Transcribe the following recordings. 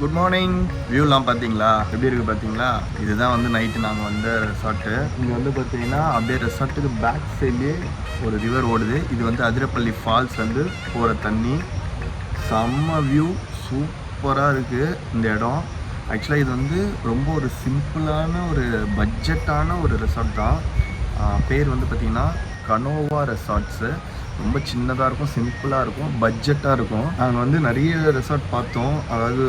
Good morning. வியூலாம் பார்த்தீங்களா, எப்படி இருக்குது பார்த்தீங்களா? இதுதான் வந்து நைட்டு நாங்கள் வந்த ரெசார்ட்டு. இங்கே வந்து பார்த்தீங்கன்னா அப்படியே ரெசார்ட்டுக்கு பேக் சைட்லேயே ஒரு ரிவர் ஓடுது. இது வந்து அதிரப்பள்ளி ஃபால்ஸ் வந்து போகிற தண்ணி. செம்ம வியூ, சூப்பராக இருக்குது இந்த இடம். ஆக்சுவலாக இது வந்து ரொம்ப ஒரு சிம்பிளான ஒரு பட்ஜெட்டான ஒரு ரெசார்ட் தான். பேர் வந்து பார்த்திங்கன்னா கனோவா ரெசார்ட்ஸு. ரொம்ப சின்னதாக இருக்கும், சிம்பிளாக இருக்கும், பட்ஜெட்டாக இருக்கும். நாங்கள் வந்து நிறைய ரெசார்ட் பார்த்தோம். அதாவது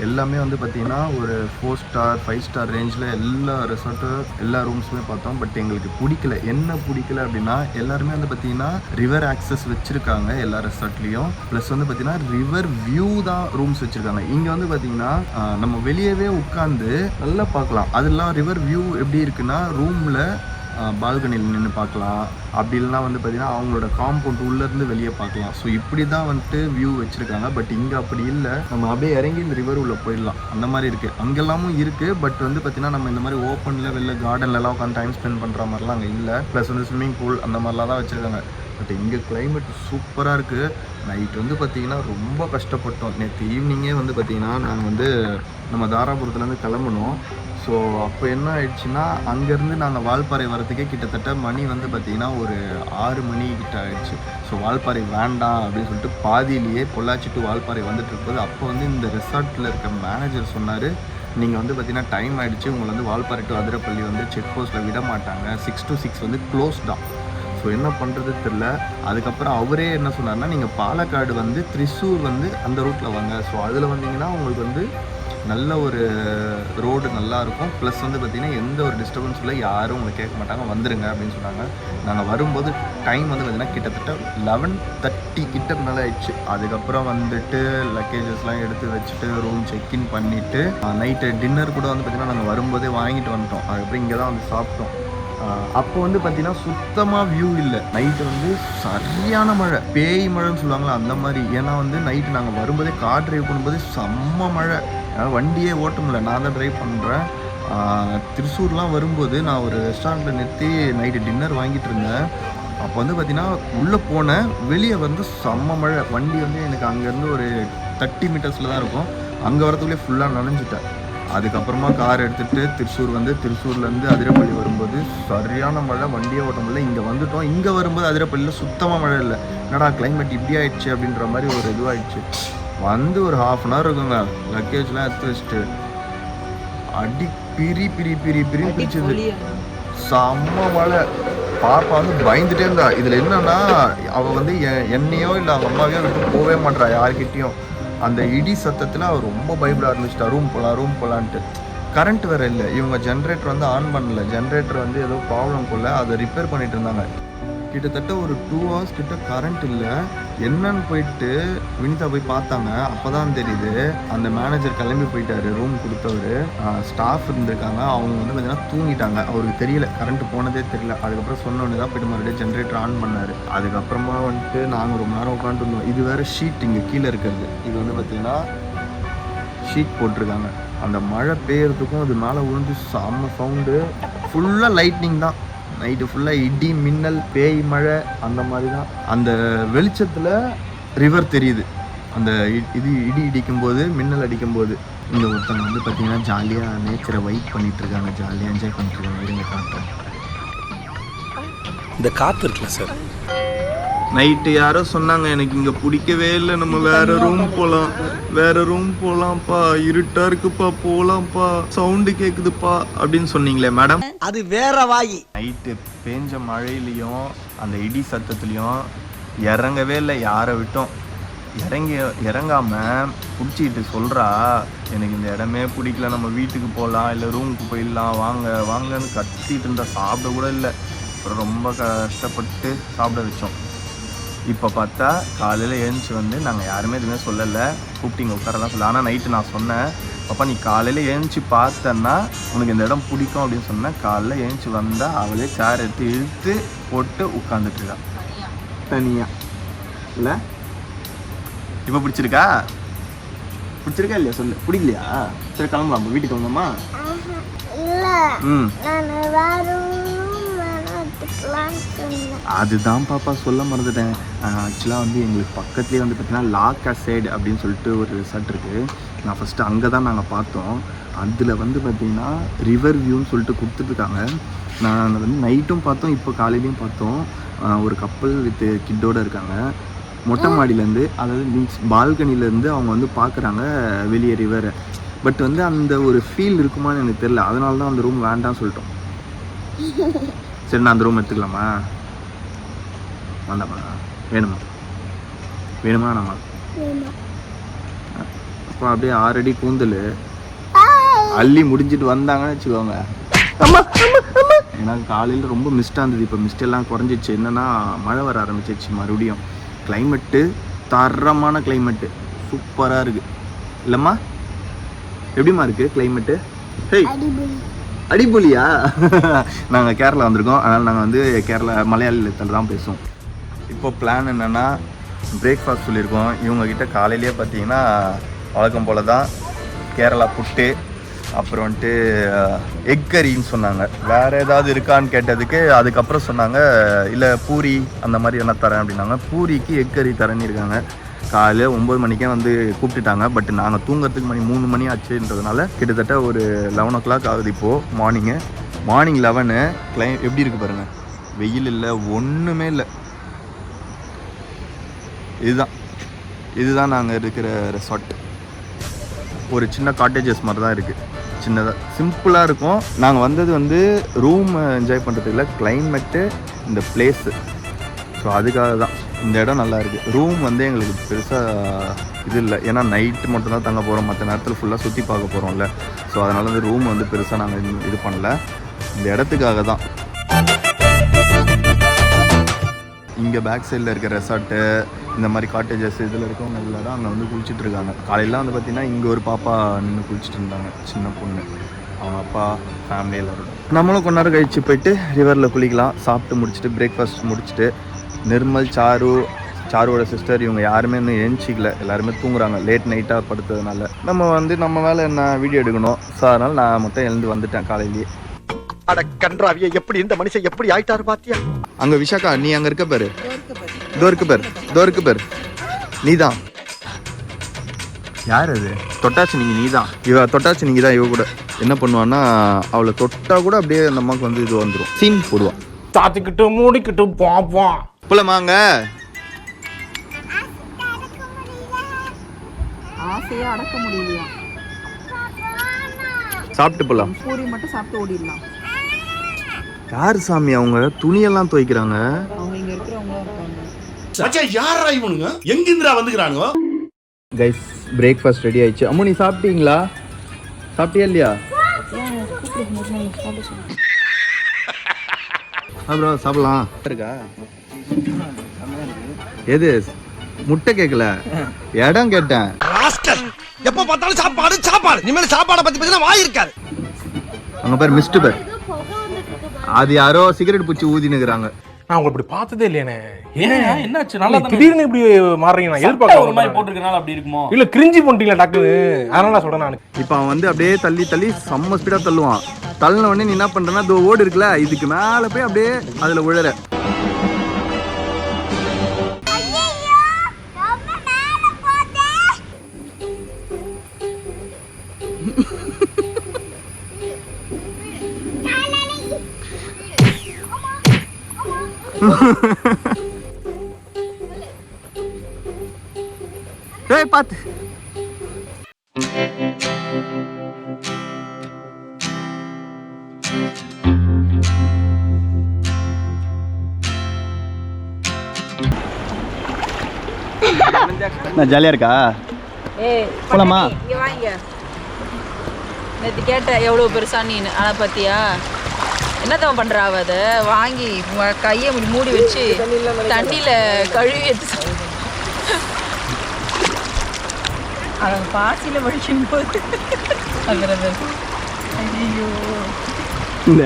எல்லாமே வந்து பார்த்திங்கன்னா ஒரு 4 ஸ்டார் 5 ஸ்டார் ரேஞ்சில் எல்லா ரெசார்ட்டு எல்லா ரூம்ஸுமே பார்த்தோம். பட் எங்களுக்கு பிடிக்கல. என்ன பிடிக்கல அப்படின்னா, எல்லாருமே வந்து பார்த்திங்கன்னா ரிவர் ஆக்சஸ் வச்சுருக்காங்க எல்லா ரெசார்ட்லேயும். ப்ளஸ் வந்து பார்த்திங்கன்னா ரிவர் வியூ தான் ரூம்ஸ் வச்சுருக்காங்க. இங்கே வந்து பார்த்திங்கன்னா நம்ம வெளியவே உட்காந்து நல்லா பார்க்கலாம். அதெல்லாம் ரிவர் வியூ எப்படி இருக்குன்னா, ரூமில் பால்கனியில் நின்று பார்க்கலாம். அப்படி இல்லைனா வந்து பார்த்திங்கன்னா அவங்களோட காம்பவுண்ட் உள்ளேருந்து வெளியே பார்க்கலாம். ஸோ இப்படி தான் வந்துட்டு வியூ வச்சுருக்காங்க. பட் இங்கே அப்படி இல்லை. நம்ம அப்படியே இறங்கி இந்த ரிவர் உள்ளே போயிடலாம். அந்த மாதிரி இருக்குது. அங்கெல்லாமும் இருக்குது. பட் வந்து பார்த்திங்கன்னா நம்ம இந்த மாதிரி ஓப்பனில் வெளில கார்டன்லலாம் உட்காந்து டைம் ஸ்பெண்ட் பண்ணுற மாதிரிலாம் அங்கே இல்லை. ப்ளஸ் வந்து ஸ்விம்மிங் பூல் அந்த மாதிரிலாம் தான் வச்சுருக்காங்க. பட் இங்கே கிளைமேட் சூப்பராக இருக்குது. நைட் வந்து பார்த்திங்கன்னா ரொம்ப கஷ்டப்பட்டோம். நேற்று ஈவினிங்கே வந்து பார்த்திங்கன்னா நாங்கள் வந்து நம்ம தாராபுரத்துலேருந்து கிளம்பணும். ஸோ அப்போ என்ன ஆயிடுச்சுன்னா, அங்கேருந்து நாங்கள் வால்பாறை வரத்துக்கே கிட்டத்தட்ட மணி வந்து பார்த்திங்கன்னா ஒரு 6 மணி கிட்ட ஆயிடுச்சு. ஸோ வால்பாறை வேண்டாம் அப்படின்னு சொல்லிட்டு பாதியிலேயே பொள்ளாச்சி டு வால்பாறை வந்துட்டு இருக்கும்போது, அப்போ வந்து இந்த ரெசார்ட்டில் இருக்க மேனேஜர் சொன்னார், நீங்கள் வந்து பார்த்திங்கன்னா டைம் ஆகிடுச்சு, உங்களை வந்து வால்பாறை டு அதிரப்பள்ளி வந்து செக் போஸ்ட்டில் விட மாட்டாங்க, 6 to 6 வந்து க்ளோஸ் தான். ஸோ என்ன பண்ணுறது தெரில. அதுக்கப்புறம் அவரே என்ன சொன்னார்னா, நீங்கள் பாலக்காடு வந்து திரிசூர் வந்து அந்த ரூட்டில் வாங்க. ஸோ அதில் வந்தீங்கன்னா உங்களுக்கு வந்து நல்ல ஒரு ரோடு நல்லாயிருக்கும். ப்ளஸ் வந்து பார்த்திங்கன்னா எந்த ஒரு டிஸ்டர்பன்ஸ் இல்லை, யாரும் உங்களை கேட்க மாட்டாங்க, வந்துடுங்க அப்படின்னு சொன்னாங்க. நாங்கள் வரும்போது டைம் வந்து பார்த்திங்கன்னா கிட்டத்தட்ட 11:30 கிட்ட மேலே ஆயிடுச்சு. அதுக்கப்புறம் வந்துட்டு லக்கேஜஸ்லாம் எடுத்து வச்சுட்டு ரூம் செக்இன் பண்ணிவிட்டு நைட்டு டின்னர் கூட வந்து பார்த்திங்கன்னா நாங்கள் வரும்போதே வாங்கிட்டு வந்துட்டோம். அதுக்கப்புறம் இங்கே தான் வந்து சாப்பிட்டோம். அப்போ வந்து பார்த்தீங்கன்னா சுத்தமாக வியூ இல்லை. நைட்டு வந்து சரியான மழை, பேய் மழைன்னு சொல்லுவாங்களா அந்த மாதிரி. ஏன்னா வந்து நைட்டு நாங்கள் வரும்போதே கார் ட்ரைவ் பண்ணும்போதே செம்ம மழை. வண்டியே ஓட்ட முடியல. நான் தான் ட்ரைவ் பண்ணுறேன். திருச்சூர்லாம் வரும்போது நான் ஒரு ரெஸ்டாரண்ட்டில் நிறுத்தி நைட்டு டின்னர் வாங்கிட்டு இருந்தேன். அப்போ வந்து பார்த்திங்கன்னா உள்ளே போனேன், வெளியே வந்து செம்ம மழை. வண்டி வந்து எனக்கு அங்கேருந்து ஒரு 30 மீட்டர்ஸில் தான் இருக்கும். அங்கே வரத்துக்குள்ளே ஃபுல்லாக நனைஞ்சிட்டேன். அதுக்கப்புறமா கார் எடுத்துகிட்டு திருச்சூர் வந்து திருச்சூர்லேருந்து அதிரப்பள்ளி வரும்போது சரியான மழை, வண்டியே ஓட்ட முடியல. இங்கே வந்துட்டோம். இங்கே வரும்போது அதிரப்பள்ளியில் சுத்தமாக மழை இல்லை. என்னடா கிளைமேட் இப்படி ஆயிடுச்சு அப்படின்ற மாதிரி ஒரு இதுவாகிடுச்சு. வந்து ஒரு 1/2 hour இருக்குங்க. லக்கேஜ்லாம் எடுத்து வச்சுட்டு அடி பிரிச்சுது. செம்ம மழை. பாப்பா வந்து பயந்துட்டே இருந்தா. இதில் என்னன்னா, அவள் வந்து என்னையோ இல்லை அவங்க அம்மாவையோ விட்டு போகவே மாட்டா யார்கிட்டையும். அந்த இடி சத்தத்தில் அவர் ரொம்ப பயப்பட ஆரம்பிச்சிட்டா. ரூம் போகலான்ட்டு. கரண்ட் வேறு இல்லை. இவங்க ஜென்ரேட்டர் வந்து ஆன் பண்ணல. ஜென்ரேட்டர் வந்து ஏதோ ப்ராப்ளம் போல் அதை ரிப்பேர் பண்ணிட்டு இருந்தாங்க. கிட்டத்தட்ட ஒரு 2 hours கிட்ட கரண்ட் இல்லை. என்னன்னு போயிட்டு வினிதா போய் பார்த்தாங்க. அப்போ தான் தெரியுது அந்த மேனேஜர் கிளம்பி போயிட்டாரு. ரூம் கொடுத்தவர், ஸ்டாஃப் இருந்திருக்காங்க. அவங்க வந்து பார்த்தீங்கன்னா தூங்கிட்டாங்க. அவருக்கு தெரியல, கரண்ட் போனதே தெரியல. அதுக்கப்புறம் சொன்னோன்னே தான் போய்ட்டு மறுபடியும் ஜென்ரேட்டர் ஆன் பண்ணார். அதுக்கப்புறமா வந்துட்டு நாங்கள் ரொம்ப நேரம் உட்காந்துருந்தோம். இது வேறு ஷீட் இங்கே கீழே இருக்கிறது. இது வந்து பார்த்திங்கன்னா ஷீட் போட்டிருக்காங்க. அந்த மழை பெய்யறதுக்கும் அது மேலே விழுந்து செம்ம சவுண்டு. ஃபுல்லாக லைட்னிங் தான். நைட்டு ஃபுல்லாக இடி மின்னல், பேய் மழை அந்த மாதிரி தான். அந்த வெளிச்சத்தில் ரிவர் தெரியுது. அந்த இடி இடிக்கும்போது, மின்னல் அடிக்கும்போது. இந்த ஒருத்தவங்க வந்து பார்த்திங்கன்னா ஜாலியாக நேச்சரை வைப் பண்ணிகிட்டு இருக்காங்க, ஜாலியாக என்ஜாய் பண்ணிட்டு இருக்காங்க. இருங்க காட்டுறேன். இந்த காற்று இருக்குல்ல சார், நைட்டு யாரோ சொன்னாங்க எனக்கு இங்கே பிடிக்கவே இல்லை, நம்ம வேறு ரூம் போகலாம்ப்பா, இருட்டாக இருக்குப்பா, போகலாம்ப்பா, சவுண்டு கேட்குதுப்பா அப்படின்னு சொன்னீங்களே மேடம். அது வேற வாயி. நைட்டு பேஞ்ச மழையிலையும் அந்த இடி சத்தத்துலேயும் இறங்கவே இல்லை. யாரை விட்டோம் இறங்காமல் பிடிச்சிக்கிட்டு சொல்கிறா, எனக்கு இந்த இடமே பிடிக்கல, நம்ம வீட்டுக்கு போகலாம், இல்லை ரூமுக்கு போயிடலாம், வாங்கன்னு கத்திட்டு இருந்தா. சாப்பிட கூட இல்லை. அப்புறம் ரொம்ப கஷ்டப்பட்டு சாப்பிட வச்சோம். இப்போ பார்த்தா காலையில் எழுந்துச்சி வந்து நாங்கள் யாருமே எதுவுமே சொல்லலை, கூப்பிட்டிங்க உட்காரலாம் சொல்ல. ஆனால் நைட்டு நான் சொன்னேன், பாப்பா நீ காலையில் எழுந்துச்சி பார்த்தன்னா உனக்கு இந்த இடம் பிடிக்கும் அப்படின்னு சொன்னேன். காலையில் எழுந்துச்சி வந்தால் அவளே சேர் எடுத்து இழுத்து போட்டு உட்காந்துட்டுருக்கான் தனியாக. இல்லை இப்போ பிடிச்சிருக்கா இல்லையா சொல்லு. பிடிக்கலையா? சரி கிளம்பலாம், வீட்டுக்கு வந்தோம்மா. அதுதான் பாப்பா சொல்ல மறந்துட்டேன். ஆக்சுவலாக வந்து எங்களுக்கு பக்கத்துலேயே வந்து பார்த்தீங்கன்னா லா கசைடு அப்படின்னு சொல்லிட்டு ஒரு ரெசார்ட் இருக்குது. நான் ஃபஸ்ட்டு அங்கே தான் நாங்கள் பார்த்தோம். அதில் வந்து பார்த்திங்கன்னா ரிவர் வியூன்னு சொல்லிட்டு கொடுத்துட்ருக்காங்க. நான் வந்து நைட்டும் பார்த்தோம், இப்போ காலையிலையும் பார்த்தோம். ஒரு கப்பல் வித் கிட்டோடு இருக்காங்க. மொட்டை மாடியிலேருந்து, அதாவது மீன்ஸ் பால்கனிலேருந்து அவங்க வந்து பார்க்குறாங்க வெளியே ரிவரை. பட் வந்து அந்த ஒரு ஃபீல் இருக்குமான்னு எனக்கு தெரியல. அதனால தான் அந்த ரூம் வேண்டாம்னு சொல்லிட்டோம். சரி, நான் அந்த ரூம் எடுத்துக்கலாமா? வேண்டாமா? வேணுமா? வேணுமா நம்ம? அப்போ அப்படியே 6 அடி கூந்தல் அள்ளி முடிஞ்சிட்டு வந்தாங்கன்னு வச்சுக்கோங்க. ஏன்னா காலையில் ரொம்ப மிஸ்டாக இருந்தது. இப்போ மிஸ்ட் எல்லாம் குறைஞ்சிச்சு. என்னென்னா மழை வர ஆரம்பிச்சிச்சு மறுபடியும். கிளைமேட்டு தரமான கிளைமேட்டு, சூப்பராக இருக்குது இல்லைம்மா? எப்படிம்மா இருக்குது கிளைமேட்டு? ஹேய், அடிபொலியா? நாங்கள் கேரளா வந்திருக்கோம். அதனால் நாங்கள் வந்து கேரளா மலையாளத்தில் தான் பேசுவோம். இப்போ பிளான் என்னென்னா பிரேக்ஃபாஸ்ட் சொல்லியிருக்கோம். இவங்கக்கிட்ட காலையிலேயே பார்த்தீங்கன்னா வழக்கம் போல் தான் கேரளா புட்டு, அப்புறம் வந்துட்டு எக் கறின்னு சொன்னாங்க. வேறு ஏதாவது இருக்கான்னு கேட்டதுக்கு அதுக்கப்புறம் சொன்னாங்க இல்லை பூரி அந்த மாதிரி என்ன தரேன் அப்படின்னாங்க. பூரிக்கு எக் கறி தரேன்னு இருக்காங்க. காலையில் 9 மணிக்கே வந்து கூப்பிட்டுட்டாங்க. பட் நாங்கள் தூங்குறதுக்கு மணி 3 மணி ஆச்சுன்றதுனால கிட்டத்தட்ட ஒரு 11 o'clock ஆகுது இப்போது. மார்னிங் 11. எப்படி இருக்குது பாருங்கள், வெயில் இல்லை, ஒன்றுமே இல்லை. இதுதான் நாங்கள் இருக்கிற ரெசார்ட். ஒரு சின்ன காட்டேஜஸ் மாதிரி தான் இருக்குது, சின்னதாக சிம்பிளாக இருக்கும். நாங்கள் வந்தது வந்து ரூம் என்ஜாய் பண்ணுறதுக்கு இல்லை, கிளைமேட்டு, இந்த பிளேஸு. ஸோ அதுக்காக தான் இந்த இடம் நல்லா இருக்குது. ரூம் வந்து எங்களுக்கு பெருசாக இது இல்லை, ஏன்னா நைட்டு மட்டும் தான் தங்க போகிறோம், மற்ற நேரத்தில் ஃபுல்லாக சுற்றி பார்க்க போகிறோம்ல. ஸோ அதனால் வந்து ரூம் வந்து பெருசாக நாங்கள் இது பண்ணல, இந்த இடத்துக்காக தான். இங்கே பேக் சைடில் இருக்க ரெசார்ட்டு, இந்த மாதிரி காட்டேஜஸ் இதில் இருக்கவங்க எல்லாரும் அங்கே வந்து குளிச்சுட்டு இருக்காங்க. காலையில் வந்து பார்த்திங்கன்னா இங்கே ஒரு பாப்பா நின்று குளிச்சுட்டு இருந்தாங்க, சின்ன பொண்ணு, அவங்க அப்பா, ஃபேமிலி எல்லோரும். நம்மளும் கொஞ்ச நேரம் கழிச்சு போயிட்டு ரிவரில் குளிக்கலாம். சாப்பிட்டு முடிச்சுட்டு பிரேக்ஃபாஸ்ட் முடிச்சுட்டு நிர்மல், சாருவோட சிஸ்டர் இவங்க யாருமே இன்னும் எழுச்சிக்கல, எல்லாருமே தூங்குறாங்க. லேட் நைட்டாக படுத்ததுனால நம்ம வேலை என்ன வீடியோ எடுக்கணும். ஸோ அதனால் நான் மட்டும் எழுந்து வந்துட்டேன் காலையிலேயே. அட கன்றாவிய, எப்படி இந்த மனுஷன் எப்படி ஆயிட்டாரு பாத்தியா? அங்கே விஷாக்கா, நீ அங்கே இருக்க பாரு, இதோ இருக்கு பாரு, நீதான். யார் அது? தொட்டாச்சு நீங்கள், நீதான். இவ தொட்டாச்சு நீங்கள் தான். இவ கூட என்ன பண்ணுவான்னா, அவளை தொட்டா கூட அப்படியே அந்த அம்மாவுக்கு வந்து இது வந்துடும், சீன் போடுவான். சாத்திக்கிட்டு மூடிக்கிட்டு பாப்பான். போலாமாங்க? ஆசையா அடக்க முடியலையா? சாப்பிட்டு போலாம். பூரி மட்டும் சாப்பிட்டு ஓடிடலாம். யார் சாமி அவங்க? துணியெல்லாம் துவைக்கிறாங்க. அவங்க இங்க இருக்கிறவங்க இருக்காங்க. மச்சான், யாரா இவனுங்க? எங்கிருந்துடா வந்துக்கறானுங்க? கைஸ், பிரேக்ஃபாஸ்ட் ரெடி ஆயிடுச்சு. அம்மா, நீ சாப்பிட்டீங்களா? சாப்பிட்டியா இல்லையா? ப்ரோ, சாப்பிடலாம் இருக்கா? எது முட்டை கேட்கல, இடம் கேட்டேன். எப்ப பார்த்தாலும் சாப்பாடு. இனிமேல் சாப்பாடை பத்தி பேசினா வாய் இருக்காது. அங்க பேர் மிஸ்டர் பேர், அது யாரோ சிகரெட் பூச்சி ஊதினுக்குறாங்க. நான் உங்களை இப்படி பார்த்ததே இல்லையானே. என்னாச்சு? நல்லா திடீர்னு இப்படி மாறுறீங்க? நான் எதிர்பார்க்க ஒரு மாதிரி போட்டுருக்கனால அப்படி இருக்குமோ? இல்ல கிரிஞ்சி பண்ணிட்டீங்களா டாக்டர்? அதனால சொல்றேன் நான். இப்போ அவன் வந்து அப்படியே தள்ளி செம்ம ஸ்பீடா தள்ளுவான். தள்ளின உடனே நீ என்ன பண்றேன்னா, இதோ ஓடு இருக்குல்ல, இதுக்கு மேல போய் அப்படியே அதுல விழற. பாத்து நான் ஜாலியா இருக்கா? போலாமா? இங்க வாங்க. நேத்து கேட்ட எவ்வளவு பெருசா நீனு, ஆனா பாத்தியா என்னதான் பண்றா அவ? அதை வாங்கி கையை மூடி வச்சு தண்ணியில கழுவி எடுத்து அவங்க பாசியில வழிக்கும் போது ஐயோ. இந்த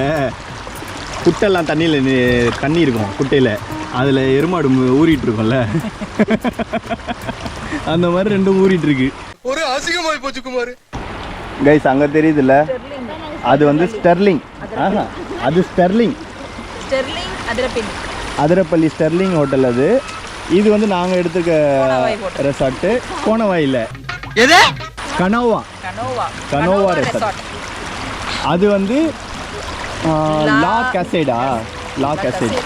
குட்டெல்லாம் தண்ணி இருக்கும் குட்டையில், அதில் எருமாடு ஊறிட்டு இருக்கும்ல, அந்த மாதிரி ரெண்டும் ஊறிட்டு இருக்கு. ஒரு அசிங்கமாய் போச்சு குமார். கைஸ், அங்கே தெரியுதுல்ல, அது வந்து ஸ்டெர்லிங். அது Sterling. Athirappilly. Athirappilly Sterling hotel அது. இது வந்து நாங்கள் எடுத்துக்க கோணவாய் hotel. ரெசார்ட்டு கோணவாயில் எது கனோவா கனோவா ரெசார்ட். அது வந்து லா கேசைடா லா கேசைட்.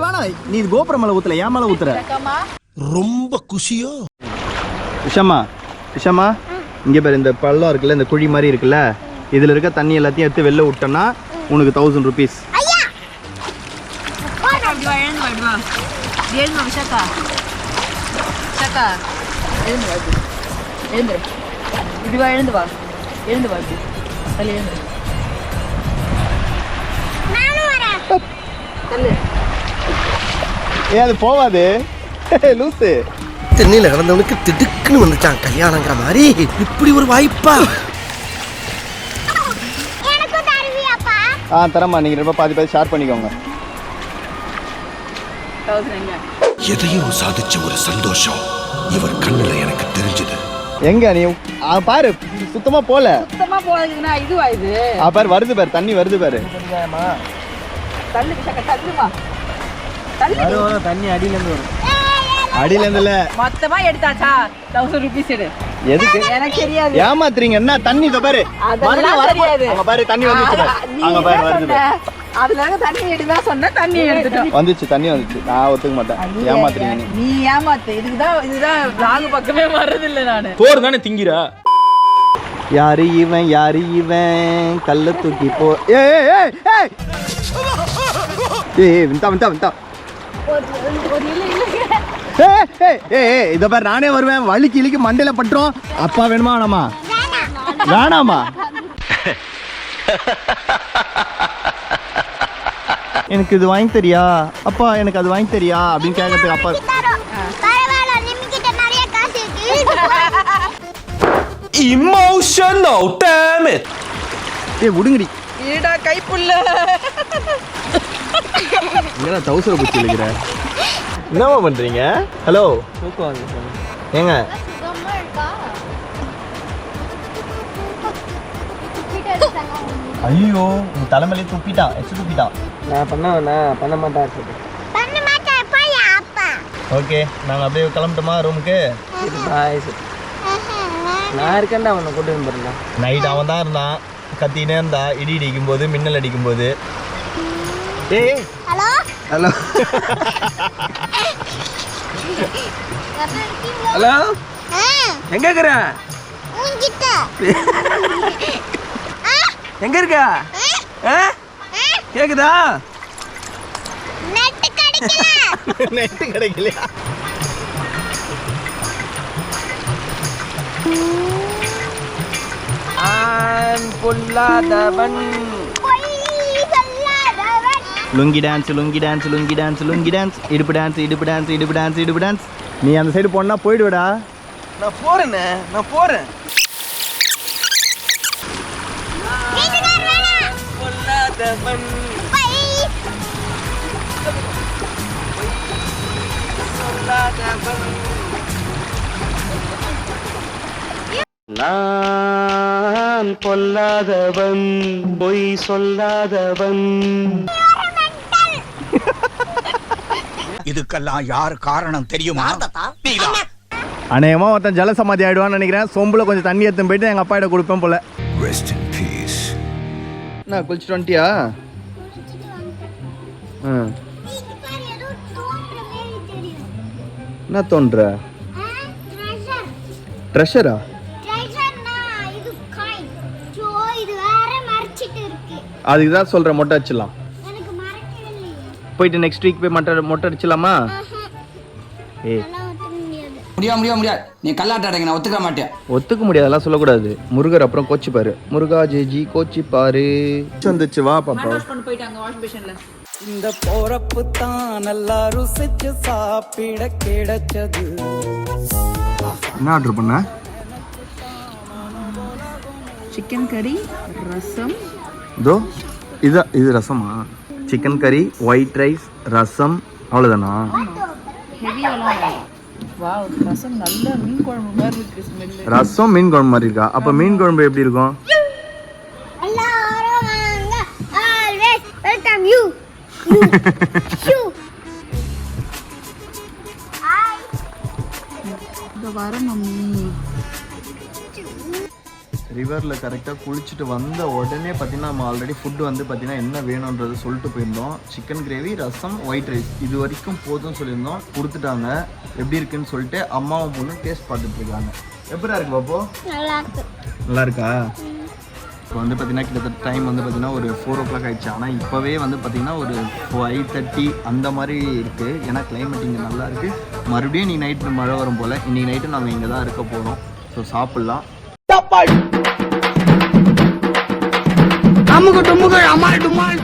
வேணா நீ கோபுரம் மேலே ஊற்றல ஏன் மேலே ஊற்றுற? ரொம்ப குஷியோ விஷமா இங்கே பேர் இந்த பள்ளம் இருக்குல்ல, இந்த குழி மாதிரி இருக்குல்ல, இதில் இருக்க தண்ணி எல்லாத்தையும் எடுத்து வெளில விட்டோம்னா உனக்கு 1000 rupees. அது போவாது லூசு. தென்னையில கிடந்தவனுக்கு திடுக்குன்னு வந்துச்சான் கல்யாணங்கிற மாதிரி. இப்படி ஒரு வாய்ப்பா? தரமா நீங்கள் ரொம்ப பாதி ஷேர் பண்ணிக்கோங்க. எதையோ சாதிச்ச ஒரு சந்தோஷம் இவர் கண்ணுல எனக்கு தெரிஞ்சது. எங்க நீ பாரு சுத்தமா போல. சுத்தமா போகுதுன்னா இதுவா இது? பாரு வருது பாரு, தண்ணி வருது பாரு. தள்ளு விஷாக்கா, தள்ளுமா. தண்ணி அடியில இருந்து வரும். அடியில இருந்துல மொத்தமா எடுத்தாச்சா? 1000 rupees எடு. எதுக்கு? எனக்கு தெரியாது. ஏமாத்துறீங்க என்ன? தண்ணி இத பாரு. அதெல்லாம் தெரியாது. அங்க பாரு தண்ணி வந்துச்சு. அங்க பாரு வருது. அதுல தண்ணி எடுதா சொன்னா தண்ணி எடுத்துட்டோம். வந்துச்சு தண்ணி வந்துச்சு. நான் ஒத்துக்க மாட்டேன். ஏமாத்துறீங்க நீ ஏமாத்து. இதுதான் vlog பக்கமே வர்றது இல்ல நானு. சோறு தானே திங்கிறா? யாரு இவன் கல்ல தூக்கி போ. இத பாரு நானே வருவேன். வலிக்கு இலிக்கு மண்டையில பட்டுரும். அப்பா வேணுமா வேணாமா? வேணாமா? எனக்கு இது வாங்கி தெரியா அப்பா, எனக்கு அது வாங்கி தெரியா அப்படின்னு கேட்கறதுக்கு அப்பா Emotional damn it. விடுங்கடி. ஈடா கைப்புள்ள. என்னடா தௌசர குச்சி இருக்கிற? என்னவா பண்றீங்க? ஹலோ ஏங்க ஐயோ உங்க தலைமையிலே துப்பிட்டான். துப்பிட்டான். நான் பண்ண மாட்டேன். ஓகே நாங்கள் அப்படியே கிளம்பிட்டோமா ரூமுக்கு? நான் இருக்கேன்டா, அவனை கூட்டு வந்துடுறேன். நைட் அவன் தான் இருந்தான், கத்தினே இருந்தா, இடி இடிக்கும் போது, மின்னல் அடிக்கும் போது. ஏய் ஹலோ ஹலோ ஹலோ, எங்க இருக்கிற? எங்க இருக்க? கேக்குதா? நெட்டு கிடைக்கலையா? பொல்லாதவன். Lungi dance lungi dance lungi dance lungi dance, இடுப்பு டான்ஸ் இடுப்பு டான்ஸ் இடுப்பு டான்ஸ் இடுப்பு டான்ஸ். நீ அந்த சைடு போனா போயிடுவடா. நான் போறேண்ணே, நான் போறேன். பொல்லாதவன். நான் பொல்லாதவன், பொய் சொல்லாதவன். இதுக்கெல்லாம் யார் காரணம் தெரியுமா? அநேகமா ஒருத்தன் ஜலசமாதி ஆயிடுவான்னு நினைக்கிறேன். சொம்புல கொஞ்சம் தண்ணி எடுத்து போயிட்டு எங்க அப்பா கிட்ட கொடுப்பேன் போல. Rest in peace. நான் குளிச்சுட்டு வந்துட்டியா? என்ன தோன்ற? ட்ரெஷரா? அதுக்கு தான் சொல்கிறேன், மொட்டை அடிச்சிடலாம். போயிட்டு நெக்ஸ்ட் வீக் போய் மொட்டை அடிச்சிடலாமா? ஏய் முடியாது. நீ கல்லாட்ட அடைங்க, நான் ஒத்துக்க மாட்டேன். ஒத்துக்க முடியாதெல்லாம் சொல்லக்கூடாது. முருகர் அப்புறம் கோச்சி பாரு. முருகா ஜெஜி கோச்சி பாரு. வந்துச்சு வா பாப்பா. போயிட்டாங்க வாஷ் பேஷன்ல. இந்த போறப்பு தான் நல்லா ருசிச்சு சாப்பிட கிடைச்சது. என்ன ஆர்டர் பண்ண? சிக்கன் கறி, ரசம். இதோ இது ரசமா? சிக்கன் கறி, ஒயிட் ரைஸ், ரசம், அவ்வளோதானா? ஹெவியாலாம் வாவ், ரசம் நல்ல மீன் குழம்பு மாதிரி இருக்கு ஸ்மெல்லு. ரசம் மீன் குழம்பு மாதிரி இருக்கா? அப்போ மீன் குழம்பு எப்படி இருக்கும்? Welcome you. இந்த வர மம்மி. ரிவரில் கரெக்டாக குளிச்சுட்டு வந்த உடனே பார்த்தீங்கன்னா நம்ம ஆல்ரெடி ஃபுட்டு வந்து பார்த்தீங்கன்னா என்ன வேணுன்றது சொல்லிட்டு போயிருந்தோம். சிக்கன் கிரேவி, ரசம், ஒயிட் ரைஸ் இது வரைக்கும் போதும்னு சொல்லியிருந்தோம். கொடுத்துட்டாங்க. எப்படி இருக்குன்னு சொல்லிட்டு அம்மாவும் பொண்ணு டேஸ்ட் பார்த்துட்டு இருக்காங்க. எப்படா இருக்கு பாப்போ? நல்லா இருக்கா? இப்போ வந்து பார்த்தீங்கன்னா கிட்டத்தட்ட டைம் வந்து பார்த்தீங்கன்னா ஒரு 4 o'clock ஆகிடுச்சு. ஆனால் இப்போவே வந்து பார்த்தீங்கன்னா ஒரு 5:30 அந்த மாதிரி இருக்குது. ஏன்னா கிளைமேட் இங்கே நல்லா இருக்குது. மறுபடியும் நீ நைட்டு மழை வரும் போல். இன்றைக்கி நைட்டு நாங்கள் இங்கே தான் இருக்க போகிறோம். ஸோ சாப்பிட்லாம். அமுக்கு டுமுக்கு அம்மா டுமால்